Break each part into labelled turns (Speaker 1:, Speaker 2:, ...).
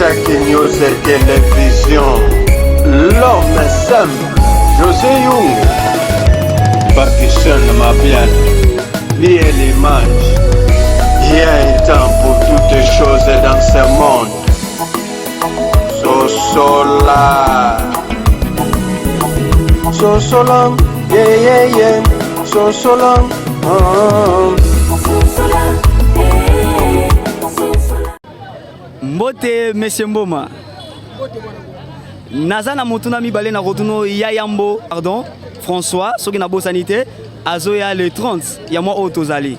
Speaker 1: Saki News et Télévision. L'homme est simple. José Young. Pakistan Mabian. Lié l'image. Il y a un temps pour toutes les choses dans ce monde. Sosola. Sosola. Yeah, yeah, yeah. Sosola.
Speaker 2: Mbote Monsieur Mboma. Nazana motuna mibale na rotuno Yayambo, pardon, François, soki na bo sanité, azoya le 30, il y a moi autozali.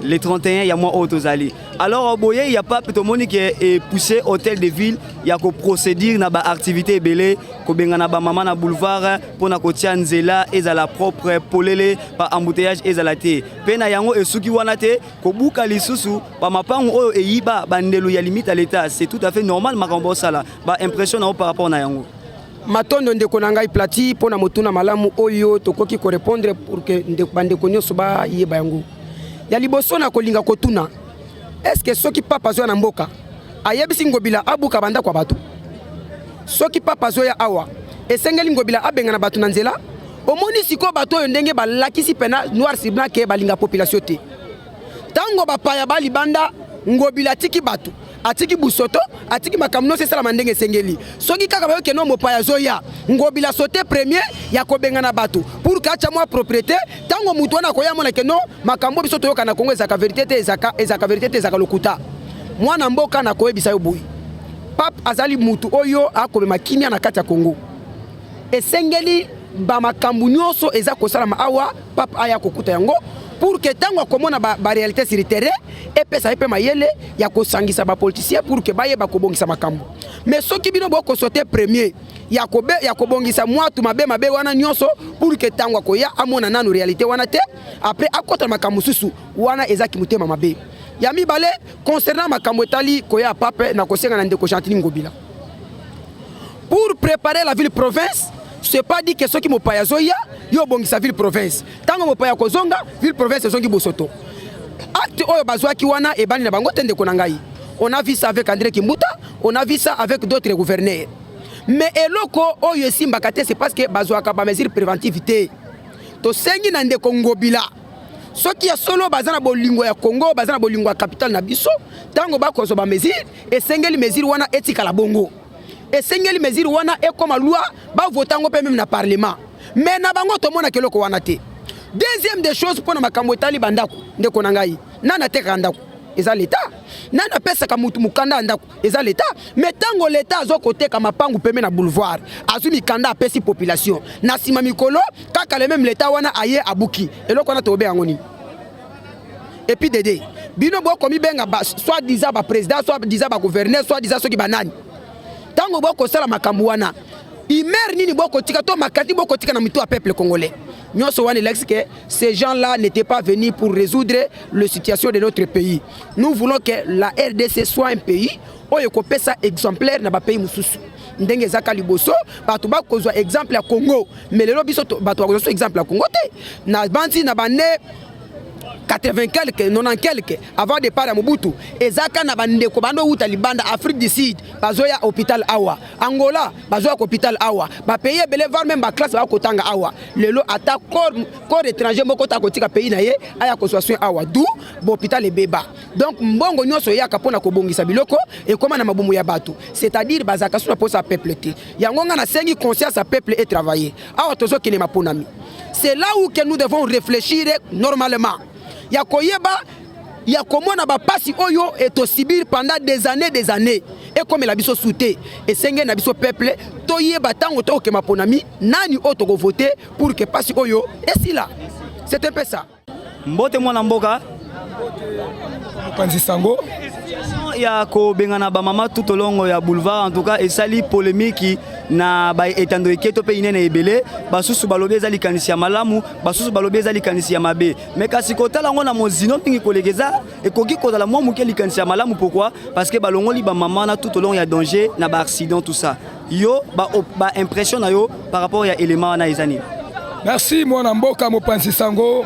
Speaker 2: Le 31, il y a moi autozali. Alors boye, il y a pas tout le monde qui est poussé hôtel de ville, il y a ko procédure na ba activité belé, ko benga na ba mama na boulevard pour na ko tia nzela ezala propre polele pa embouteillage ezala te. Pena yango esuki wana te ko buka lisusu pa mapango oyo eyiba bandelo ya limite à l'état, c'est tout à fait normal makambo sala. Ba impression na par rapport na yango.
Speaker 3: Matondo ndeko na ngai plati pona motuna malamu oyo tokoki ko répondre pour que ndeko bandeko nyoso ba yeba yango. Ya liboso na kolinga kotuna. Est-ce que ceux qui papa zoya na mboka ayebisi ngobila abuka banda kwa bato? Ceux qui papa zoya awa esengeli ngobila abenga na bato na nzela omoni siko bato oyo ndenge balakisi pena noir sur blanc ke balinga population te. Tango bapaya bali banda ngobila tiki bato atiki busoto atiki makamno se sala mandenge sengeli soki kaka bayo ke no mopaya zoya ngobila sauter premier ya kobenga na bato pour ka cha moi propriété tango mutu wana koya mona ke no makambo biso toyoka na Kongo ezaka vérité te ezaka vérité te ezaka lokuta mwana mboka na koyebisa yo boyi pap azali mutu oyo akobema kimia na kati ya Kongo esengeli ba makambo nyonso eza kosalama awa pap aya kokuta yango pour que tango komona ba réalité sur le terrain et pesa epe mayele ya kosangisa ba politicien pour que baye ba kobongisa makambo mais soki bino boko sauter premier ya kobongisa mwatu mabe wana nyonso pour que tango koya amona nanu réalité wana te après akota makambo susu wana ezaki mutema mabe ya mibale concernant makambo etali koya pape na kosenga na ndeko Chantini Ngobila pour préparer la ville province. C'est pas dit que ceux qui m'ont payé zoya, yo bongisa ville province. Tango mo paya kozonga, ville province zongi bosoto. Acte oyo bazwa ki wana e bani na bango tende konangai. On a vu ça avec André Kimbuta, on a vu ça avec d'autres gouverneurs. Mais eloko oyo simba kate c'est parce que bazwa ka ba mesure préventivité. To sengi na ndeko Ngobila. Soki ya solo bazana bolingo ya Congo, bazana bolingo ya capitale na biso, tango ba kozo ba mesure et sengeli mesure wana etika la bongo. Et sengeli mesure wana e comme loi ba votango pe même na parlement mais na bango to mona keloko wana te. Deuxième des choses pour na makambo etali bandako ndeko na ngai nana teka ndako eza l'état nana pesa ka mutu mukanda ndako eza l'état mais tango l'état zo koteka mapangu peme na boulevard azumi kanda apesi population na sima mikolo kaka le même l'état wana aye abuki eloko wana tobe yango ni et puis dédé bino bo komi benga soit disant ba président soit disant ba gouverneur soit disant ceux qui banani tango boko sala makambo wana imer nini boko tika to makati boko tika na mitu a peuple congolais nyonso wana lex que ces gens-là n'étaient pas venus pour résoudre la situation de notre pays. Nous voulons que la RDC soit un pays où il pesa exemplaire na ba pays mususu ndenge zaka liboso bato ba kozwa exemple ya Congo mais lelo biso bato ba kozwa exemple ya Congo te na banzi na bane 80 quelques, 90 quelques, avant de parler à Mobutu, et Zaka na bande ko bando uta libanda Afrique du Sud, bazoya hôpital awa, Angola, bazoya hôpital awa, ba pays belé voir même ba classe ba kotanga awa. Lelo ata corps étranger moko ta kotika pays na ye, aya ko soin awa, d'où hôpital e beba. Donc mbongo nyonso ya kapona ko bongisa biloko et comment na mabumu ya bato. C'est-à-dire bazaka suna posa peuple te. Yango nga na sengi conscience à peuple et travailler. Awa tozo kile maponami. C'est là où que nous devons réfléchir normalement. Ya koyeba ya komona ba pasi oyo eto subir pendant des années et comme la biso souté et senge na biso peuple toyeba tango to ke maponami nani oto ko voter pour que pasi oyo et si là c'est un peu ça
Speaker 2: mbote mwana mboka
Speaker 3: Mopanzi Sango
Speaker 2: ya ko bengana ba mama tout au long ya boulevard en tout cas et sali polémique na ba etando eketo pe inene ebele basusu balobi ezali kanisi ya malamu basusu balobi ezali kanisi ya mabe mais kasi kotala ngo na mozino pingi kolegeza ekoki kozala mwa muke likanisi ya malamu pourquoi parce que balongoli ba mama na tout au long ya danger na ba accident tout ça yo ba impression na yo par rapport ya élément na ezani.
Speaker 4: Merci mwana mboka Mopanzi Sango.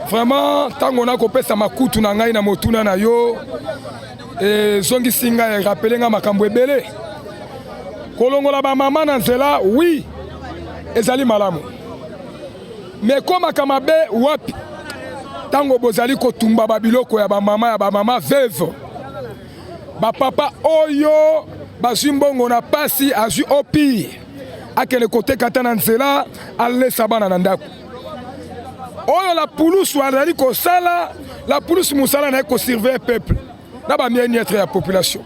Speaker 4: Vraiment tango na kopesa makutu na ngai na motuna na yo zongi singa e rappeler nga makambo ebele kolongola ba mama na nzela oui ezali malamu mais ko makamabe wapi tango bozali kotumba babiloko ya ba mama veuve ba papa oyo bazwi mbongo na pasi azwi opi akele kote kata na nzela alesa bana na ndako oyo la pulusu azali kosala la pulusu musala na ko surveiller peuple na ba bien-être ya population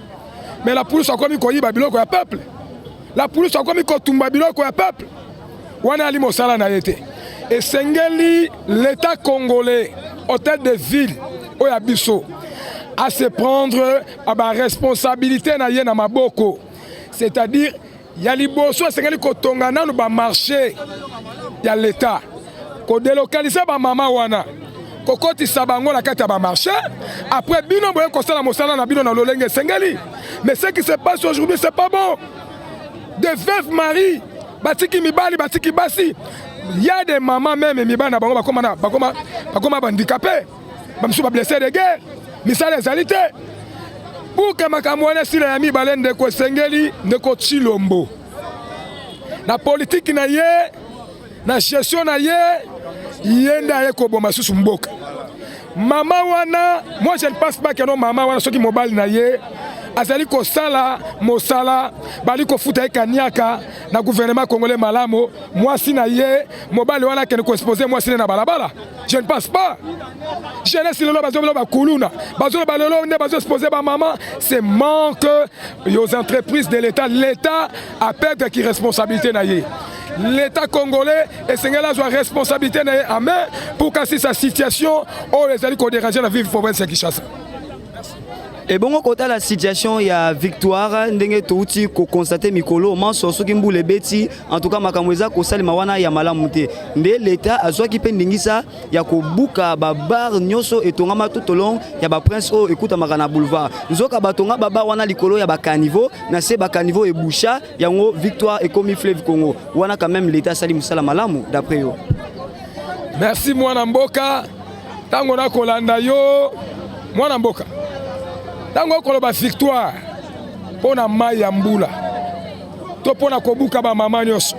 Speaker 4: mais la pulusu akomi koyiba biloko ya peuple la pulusu akomi kotumba biloko ya peuple wana ali mosala na yete esengeli l'état congolais hôtel de ville oya biso à se prendre à ba responsabilité na ye na maboko, c'est-à-dire ya liboso esengeli kotonga nanu ba marché ya l'état ko délocaliser ba mama wana kokotisa bango na kati ya ba marché après bino boye kosala mosala na bino na lolenge esengeli. Mais ce qui se passe aujourd'hui c'est pas bon. De veuves maris batiki mibali batiki basi, il y a des mamans même mibana bango bakoma handicapé bamsu ba blessé de guerre misala ezalité pour que makambo wana sila ya mibale ndeko esengeli ndeko Tshilombo na politique na ye na gestion na ye yenda ye koboma susu mboka mama wana. Moi je ne pense pas que non mama wana soki mobali na ye azali kosala mosala bali kofuta ekaniaka na gouvernement congolais malamo mwasi na ye mobali wana kene ko exposer mwasi na balabala. Je ne pense pas. Jeunesse lelo bazolo ba kuluna bazolo ba lelo ne bazo exposer ba maman, c'est manque aux entreprises de l'état. L'état a perdre qui responsabilité na ye. L'état congolais et Sénégal a responsabilité en main pour casser sa situation où les alliés ont dérangé la vie de province de Kinshasa.
Speaker 2: Et bon, quand la situation il y a victoire, ndenge touti ko constater mikolo manso soki mbule beti en tout cas makamweza ko sali mawana ya malamuté nde l'état azwa ki pendingisa ya ko buka ba bar nyoso etongama tout au long ya ba prince o écoute makana boulevard nzoka batonga baba wana likolo ya ba caniveau na se ba caniveau e boucha yango victoire et comme fleuve Congo wana quand même l'état sali musala malamu d'après yo.
Speaker 4: Merci mwana mboka tango na kolanda yo mwana mboka tango koloba victoire pona mai ya mbula to pona kobuka ba mama nyoso.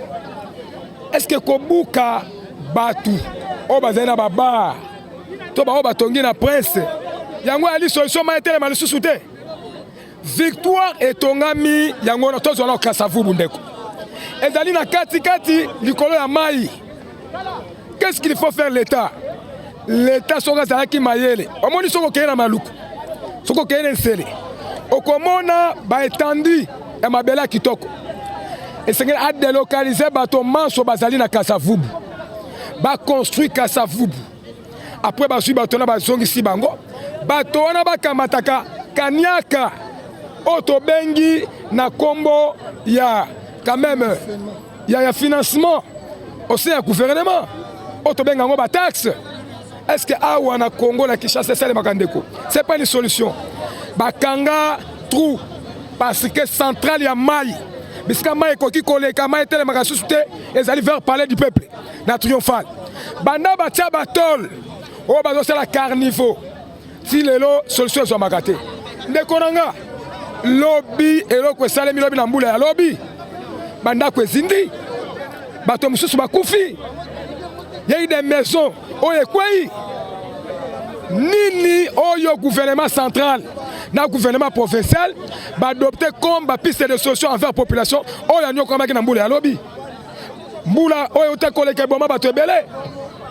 Speaker 4: Est-ce que kobuka batu o bazana ba bar to ba o batongi na prince yango ali solution ma etele malisusu te. Victoire etongami yango na tozo na Kasavubu ndeko ezali na kati likolo ya mai. Qu'est-ce qu'il faut faire l'état? L'état soka zalaki mayele omoni soko kena maluku soko kene nsele okomona ba étendu ya mabela kitoko esengeli a délocaliser bato manso bazali na Kasavubu ba construire Kasavubu après ba sui bato na bazongisi bango bato wana bakamataka kaniaka oto bengi na kombo ya quand même ya financement au sein du gouvernement oto benga ngo ba taxe. Est-ce que awa na Congo na Kinshasa c'est makandeko? C'est pas une solution. Bakanga trou parce que centrale ya mai. Bisika mai koki koleka mai tele makasusu te ezali vers palais du peuple. Na triomphal. Banda batia batol. O bazo c'est la carnivore. Si lelo solution zo makate. Ndeko nanga lobby eloko esalemi lobby na mbula ya lobby. Banda ko ezindi. Bato mususu bakufi. Il y a eu des maisons. Oye quoi? Nini oyo gouvernement central na gouvernement provincial ba adopter comme ba piste de solution envers population oyo nyoko maki na mbula ya lobby mbula oyo te koleka boma bato ebele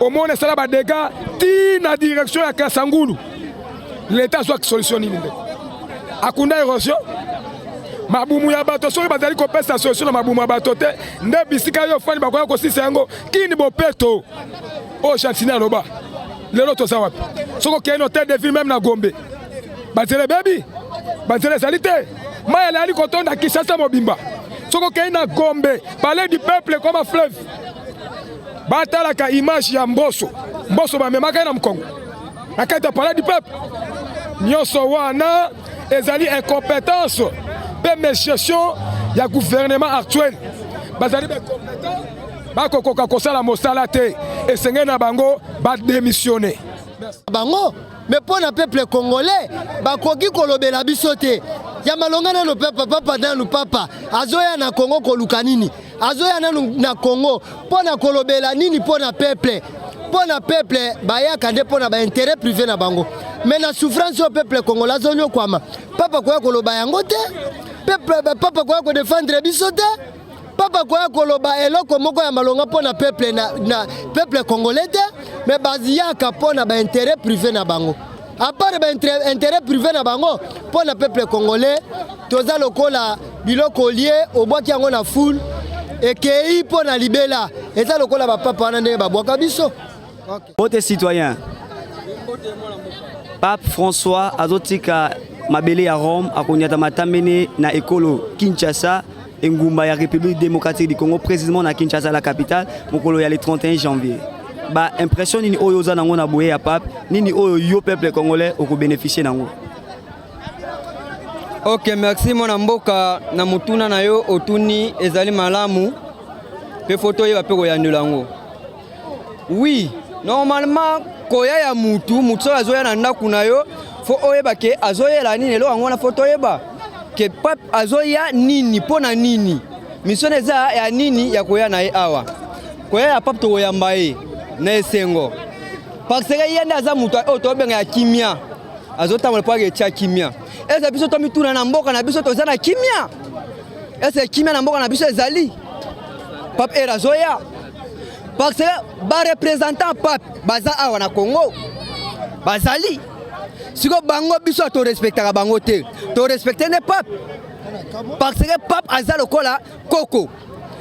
Speaker 4: au moins sala ba dégâts ti na direction ya Kasangulu. L'état soit solution nini ndeko akunda érosion mabumu ya bato soki bazali kopesa solution na mabumu ya bato te nde bisika yo fani bakoya kosisa yango kini bopeto o chantina loba lelo toza wapi soko kene hôtel de ville même na Gombe bazele baby bazele salite maya ali kotonda Kinshasa mobimba soko kene na Gombe palais du peuple comme un fleuve batalaka image ya mboso bamemaka na mkongo na kati ya palais du peuple nyonso wana ezali incompétence pe gestion ya gouvernement actuel bazali incompétent bakokoka kosala mosala te esengeli na bango ba démissionner
Speaker 5: bango mais pour le peuple congolais bakoki kolobela biso te ya malonga na no papa na papa azoya na Congo koluka nini azoya na Congo pour na kolobela nini pour na peuple bayaka nde pour na ba intérêt privé na bango mais la souffrance au peuple congolais azonyo kwama papa koya koloba yango te papa koya ko défendre biso te papa koya koloba eloko moko ya malonga pour na na peuple congolais te mais baziyaka pour na ba intérêt privé na bango à part ba intérêt privé na bango pour na peuple congolais toza lokola biloko lié au bois qui yango na foule et kei pour na libela eza lokola ba papa wana ndenge babwaka biso.
Speaker 2: Bote citoyen Pape François azotika mabele à Rome akonyata matamene na ekolo Kinshasa engumba ya République démocratique du Congo précisément na Kinshasa la capitale mokolo ya le 31 janvier. Ba impression nini oyo za nango na boye ya Pape nini oyo yo peuple congolais oko bénéficier nango.
Speaker 6: OK, merci mon mboka na mutuna na yo otuni ezali malamu pe photo ye bape ko yandela ngo. Oui, normalement koya ya mutu azoya na ndaku na yo fo oyeba ke azoyela nini lo ngona photo yeba ke Pape azoya nini pona nini mission eza ya nini ya koya na ye awa koya ya Pape to koyamba ye na esengo parce que yende aza mutu o to benga ya kimia azotambola pa ke tia kimia eza biso to mituna na mboka na biso to za na kimia eza kimia na mboka na biso ezali Pape era zoya parce que ba représentant Pape baza awa na Congo bazali siko bango biso to respectaka bango te to respecter ne Pape parce que Pape aza lokola koko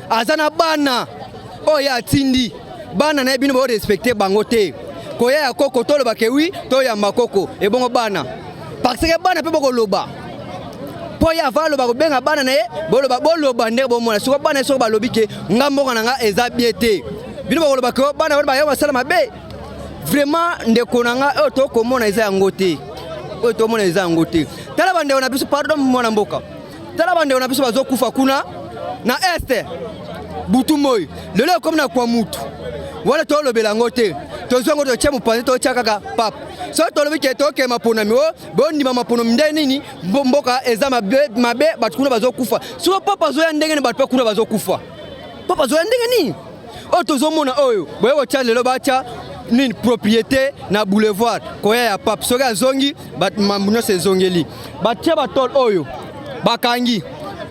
Speaker 6: aza na bana oya tindi bana na bino bo respecter bango te koya ya koko to loba ke wi to ya makoko e bongo bana parce que bana pe boko loba po ya valo ba ko benga bana na ye boloba ndenge bo mona siko bana so ba lobi ke ngambo kana nga eza biete bino ba ko loba ko bana ba yo basala mabe vraiment ndeko nanga o to komona eza yango te o to mona eza yango te tala bande on a biso pardon mona mboka tala bande on a biso bazokufa kuna na este butu moy lelo comme na kwa mutu wala to lobela ngo te to zongo to chemu panzi to chakaka Pape so to lobi ke to ke mapona mi o bondi mapono minde nini mboka eza mabe batukuna bazokufa so Papa zo ya ndenge ne batpa kuna bazokufa Papa zo ya ndenge nini o to zomona oyo boyo cha lelo bacha nini propriété na boulevard koya ya Pape soka zongi bat mamunyo se zongeli batia batol oyo bakangi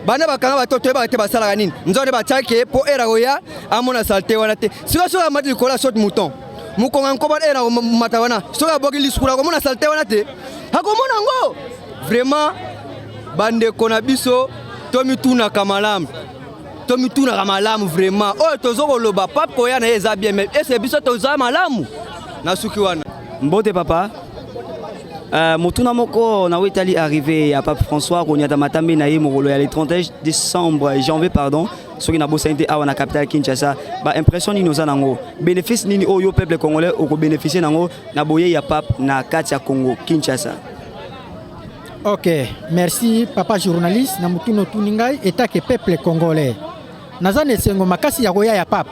Speaker 6: bana bakanga batoto ba te basala nini nzone bachake po era oya amona salte wana te siko so amati likola shot mouton mukonga nkoba era mata wana soka boki lisukula ko mona salte wana te hakomona ngo vraiment bande kona biso tomituna kamalamu vraiment oyo tozoko loba Pape koya na eza bien mais ese biso toza malamu na suki wana
Speaker 2: mbote papa motuna moko na wetali arrivé à Pape François konyata matambe na ye mokolo ya le 31 décembre janvier pardon soki na bosanité awa na capitale Kinshasa ba impression nini oza nango bénéfice nini oyo peuple congolais oko bénéficier nango na boye ya Pape na kati ya Congo Kinshasa.
Speaker 7: OK, merci papa journaliste na mutuno tuningai eta ke peuple congolais naza nesengo makasi ya koya ya Pape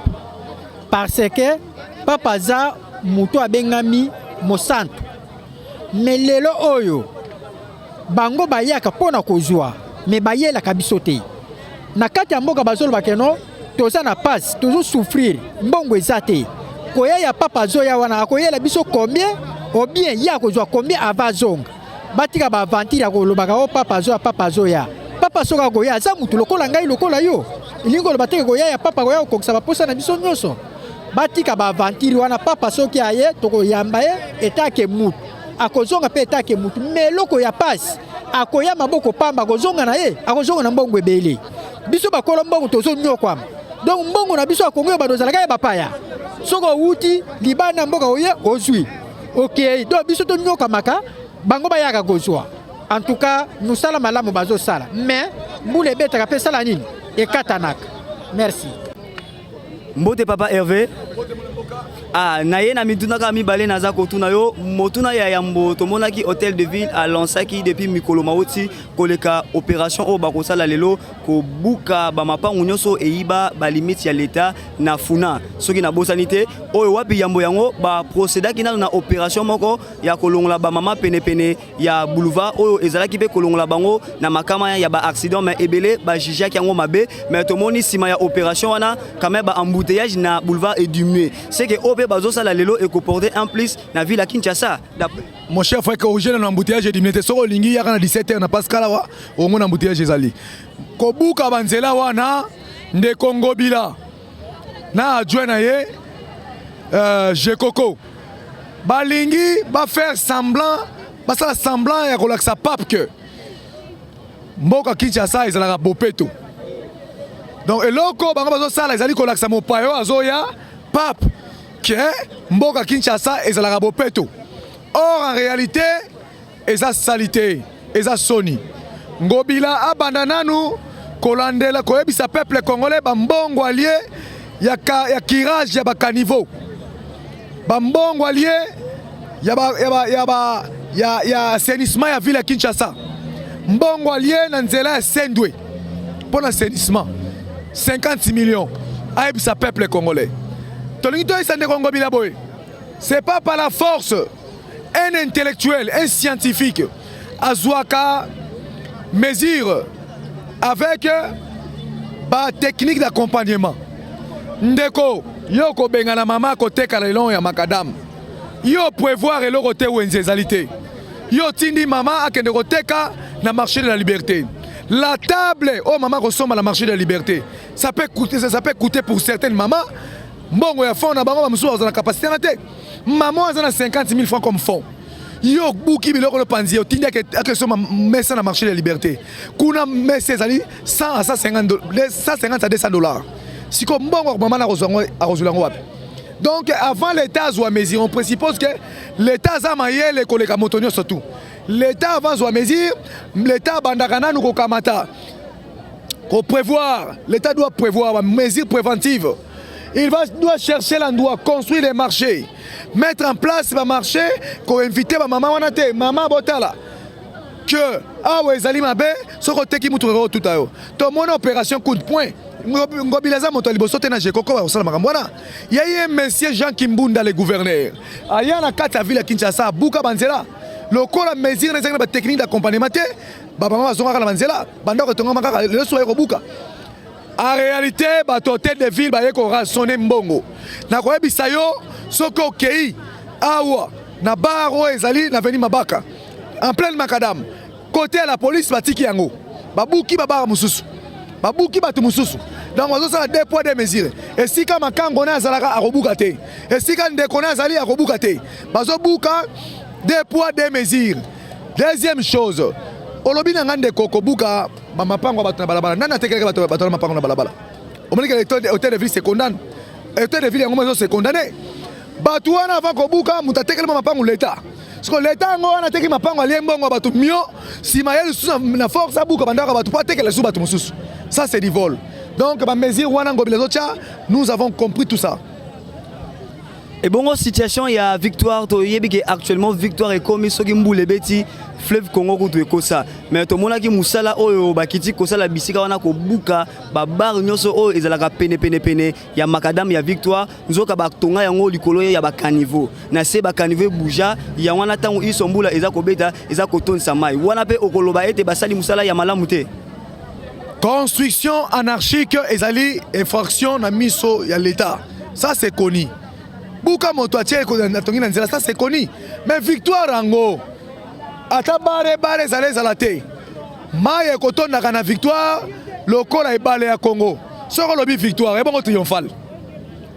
Speaker 7: parce que Papa za mutu abengami mosantu mais lelo oyo bango bayaka pona kozwa mais bayelaka biso te na kati ya mboka bazoloba keno toza na passe tozo souffrir mbongo eza te koya ya Papa zoya wana akoyela biso combien ou bien ya kozwa combien avazonga batika ba aventure kolobaka o Papa zoya Papa soka koya za mutu lokola ngai lokola yo ilingo lobateke koya ya Papa koya kokisa baposa na biso nyonso batika ba aventure wana Papa soki aye toko yamba ye etake mutu akozonga pe etake mutu meloko ya passe akoya maboko pamba akozonga na ye akozonga na mbongo ebele biso bakolo mbongo tozo nyokwama donc mbongo na biso akongo badozalaka ya bapaya soko wuti libana mboka oye ozwi OK donc biso to nyokwamaka bango bayaka kozwa en tout cas nous sala malamu bazo sala mais mbule betaka pe sala nini ekatanaka merci
Speaker 2: mbote papa Hervé naye na mituna ka mibale naza kotuna yo motuna ya yambo tomonaki hôtel de ville alansaki depuis mikolo mauti koleka opération o bakosala lelo ko buka ba mapangu nyonso eiba ba limite ya l'état na funa soki na bosanité oyo wapi yambo yango ba procédaki na opération moko ya kolongola ba mama pene ya boulevard oyo ezalaki pe kolongola bango na makama ya ba accident mais ebele ba jijaki yango mabe mais tomoni sima ya opération wana quand même ba embouteillage na boulevard est diminué c'est que ope bazosala lelo et porter en plus na ville à Kinshasa.
Speaker 8: Mon cher frère, quand j'ai un embouteillage diminué, c'est sur lingi ya kana 17h na Pascal wa au mon embouteillage ezali. Kobuka banzela wana nde Congo bila. Na adjoint na ye Jekoko. Balingi ba faire semblant, ba ça semblant ya kolaksa pape que mboka Kinshasa ezalaka bopeto. Donc eloko bango bazosala ezali kolaksa mopayo azoya pape que mboka Kinshasa ezalaka bopeto. Or en réalité eza salité, eza soni. Ngobila abandananu kolandela koyebisa peuple congolais bambongo allié ya kirage ya bakaniveau. Bambongo allié ya assainissement ya ville ya Kinshasa. Mbongo allié na nzela ya Sendwe pour l'assainissement 50 millions ayebisa peuple congolais. C'est pas par la force un intellectuel, un scientifique Azouaka mesure avec ba technique d'accompagnement. Ndeko yoko bengana mama kote kalelon ya makadam. Yo prévoir le côté wenzezalité. Yo tindi mama akende koteka na marché de la liberté. La table oh maman ressemble à la marché de la liberté. Ça peut coûter pour certaines mamans. Mbongo ya fond na bango bamususu bazana capacité na te. Maman azana 50 000 francs comme fond. Yo buki biloko le panzi yo tindia que soma messa na marché de la liberté. Kuna messa ezali 100 à 150 à 200 dollars. Siko mbongo maman na rozulango wapi. Donc avant l'état azwa mesure, on présuppose que l'état a maillé les collègues motonio surtout. L'état avant azwa mesure, l'état bandakana nous kokamata. Ko prévoir, l'état doit prévoir une mesure préventive. Il doit chercher l'endroit, construire les marchés, mettre en place les marchés, inviter ma maman wanate, maman botala. Que ah ouais zali mabe, ce côté qui moutourero tout à l'heure. Ton mon opération coup de poing. Ngobilaza moto libosote na Jekoko ba osala makamwana. Il y a un monsieur Jean Kimbunda le gouverneur. Aya na kata ville Kinshasa buka banzela. Lokola mesure les ba technique d'accompagnement te, ba maman bazonga la banzela, banda ko tonga makaka le soye ko buka. En réalité, ba hôtel de ville ba yeko rationner mbongo. Na ko yebisa yo soko kei awa na baro ezali na veni mabaka. En pleine macadam. Côté à la police batiki yango. Babuki baba mususu. Babuki batu mususu. Donc on a deux poids deux mesures. Et si comme kango na zalaka arobuka te. Et si quand ndeko na zali arobuka te. Bazo buka deux poids deux mesures. Deuxième chose, olobi na ngande koko buka ba mapango batu na balabala. Nana tekeleka batu na mapango na balabala. On me dit que l'hôtel de ville se condamne. L'hôtel de ville yango se condamné. Batu wana avant ko buka mutatekelema mapango l'État. Parce que l'État a été mapango aliembongo batu mio si mayel sous na force à buka bandaka batu pas tekele sous batu mususu. Ça c'est du vol. Donc ma mesure wana ngobilezocha nous avons compris tout ça.
Speaker 2: Et bon situation il y a victoire to yebi actuellement victoire est comme soki mbule beti fleuve Congo ko to kosa mais to mona ki musala oyo bakiti kosala bisika wana ko buka ba bar nyoso oyo ezalaka pene ya makadam ya victoire nzoka ba tonga yango likolo ya ba caniveau na se ba caniveau bouja ya wana tango isombula eza ko beta eza ko tonsa mai wana pe okoloba ete basali musala ya malamu te.
Speaker 8: Construction anarchique ezali infraction na miso ya l'État. Ça c'est connu. Buka moto atie ko na tongi na nzela ça c'est connu. Mais victoire rango ata bare zale zalate. Maye kotonda kana victoire lokola ebale ya Congo. Soko lobi victoire et bon triomphal.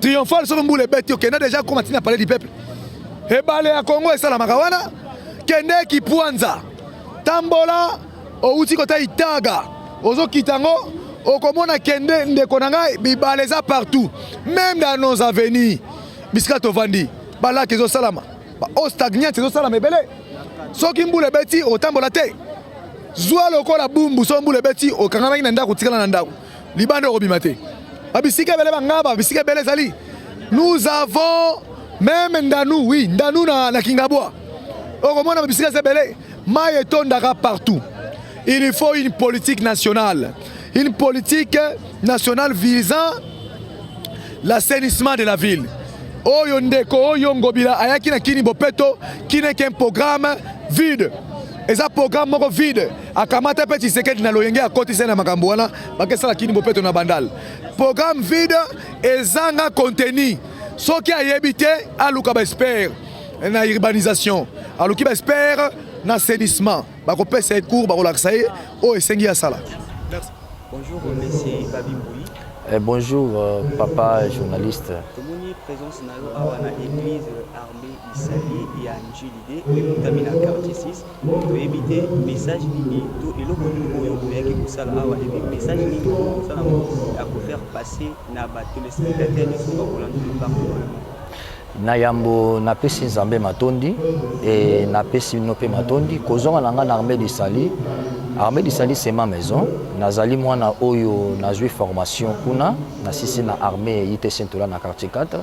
Speaker 8: Triomphal so mbule beti OK na déjà comment tu parler du peuple. Ebale ya Congo et sala makawana kende ki puanza. Tambola o uti kota itaga. Ozo kitango okomona kende ndeko nanga bibaleza partout même dans nos avenirs biska tovandi bala kezo salama ba ostagnant kezo salama ebele soki mbule beti otambola te zwa lokola bumbu so mbule beti okangana na ndako tikala na ndako libande okobima te babisika ebele bangaba bisika ebele zali nous avons Même Ndanou, oui, Ndanou na Kingabwa. Au moins, Maï est partout. Il faut une politique nationale. Une politique nationale visant l'assainissement de la ville. Oyo ndeko, oyo ngobila, ayaki na kini bopeto, qui n'est qu'un programme vide. Et ça programme moko vide. Akamata pe Tshisekedi na loyenge à côté na makambo wana, bakesa la kini bopeto na bandal. Programme vide ezanga contenu. Soki ayebite aluka ba espère na urbanisation. Aluki ba espère na assainissement. Bako pesa cours bako laksaye o esengi ya sala. Merci.
Speaker 9: Bonjour monsieur Babimboui.
Speaker 10: Bonjour papa journaliste.
Speaker 9: Tomoni présence na yo awa na église armée Isali et Anjilide et Mutamina quartier 6. To éviter message nini to eloko nini oyo oyaki kosala awa et message nini kosala à ko faire passer na ba téléspectateurs ni so ba kolanda partout dans le monde.
Speaker 10: Na yambo na pesi nzambe matondi et na pesi nope matondi kozonga nanga na armée d'Isali. Armée d'Isali c'est ma maison. Nazali mwana oyo nazui formation kuna na sisi na armée yite Saint-Ola na quartier 4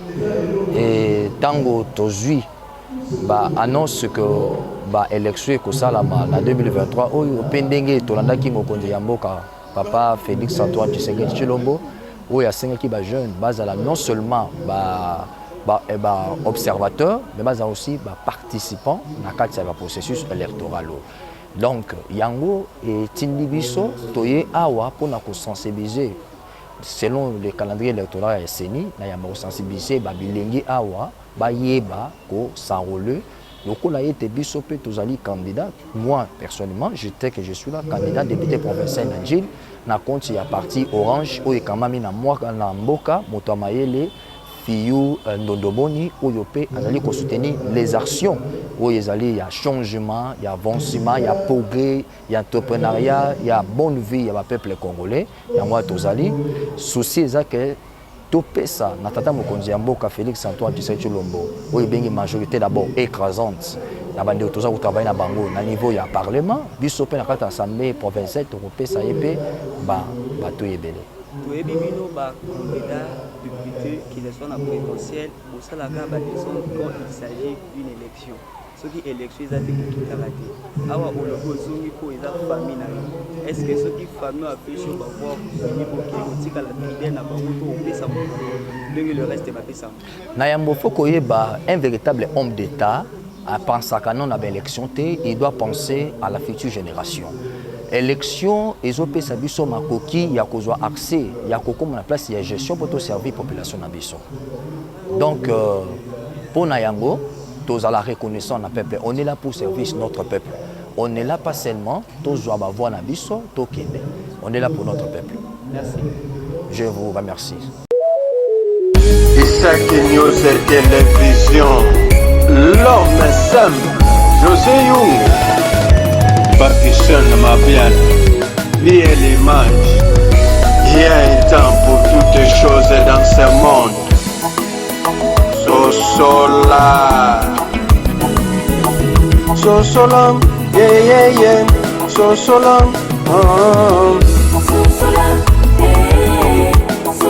Speaker 10: et tango tozui ba annonce que ba élection ko salama na 2023 oyo pendenge tolandaki mokonzi ya mboka papa Félix Antoine Tshisekedi Tshilombo oyo asengaki ba jeune bazala non seulement observateur mais bazala aussi participant na kati ya processus électoral. Donc yango et tindibiso toye awa pona ko sensibiliser selon le calendrier électoral ya CENI na ya ko sensibiliser ba bilengi awa ba yeba ko s'enrôler lokola yete biso pe tozali candidat. Moi personnellement je suis là candidat député provincial na Njil na compte ya parti Orange oyo kamami na mwaka na mboka moto mayele Fiyu Ndondoboni oyo pe azali ko soutenir les actions oyo ezali ya changement, ya avancement, ya progrès, ya entrepreneuriat, ya bonne vie ya ba peuple congolais. Ya moi tozali souci ezake topesa na tata mokonzi ya mboka Félix Antoine Tshisekedi Tshilombo oyo bengi majorité d'abord écrasante na bande toza ko travailler na bango na niveau ya parlement biso pe na kata assemblée provinciale to kopesa yepe ba to yebele.
Speaker 9: Toyebi bino ba candidat député qui sont en présidentielle au salaka ba leçon quand il s'agit d'une élection. Ce qui élection ils a été qui karaté. Awa ologo zongi ko eza famille na yo. Est-ce que ce qui famille a fait sur ba voir niveau qui otika la fidèle na ba moto au pesa mo. Le reste ba pesa.
Speaker 10: Na yambo foko yeba un véritable homme d'état à penser qu'à non à l'élection il doit penser à la future génération. Élection ezope sabiso makoki ya kozwa accès ya kokoma na place ya gestion pour servir population na biso. Donc pour na yango tous à la reconnaissance na peuple, on est là pour servir notre peuple. On n'est là pas seulement tous à voir na biso to kende. On est là pour notre peuple.
Speaker 9: Merci.
Speaker 10: Je vous remercie.
Speaker 1: Isaac News et Télévision, l'homme simple, José Young. Pakistan ma bien, lié l'image. Il y a un temps pour toutes les choses dans ce monde. Sosolam, yeah yeah yeah, Sosolam,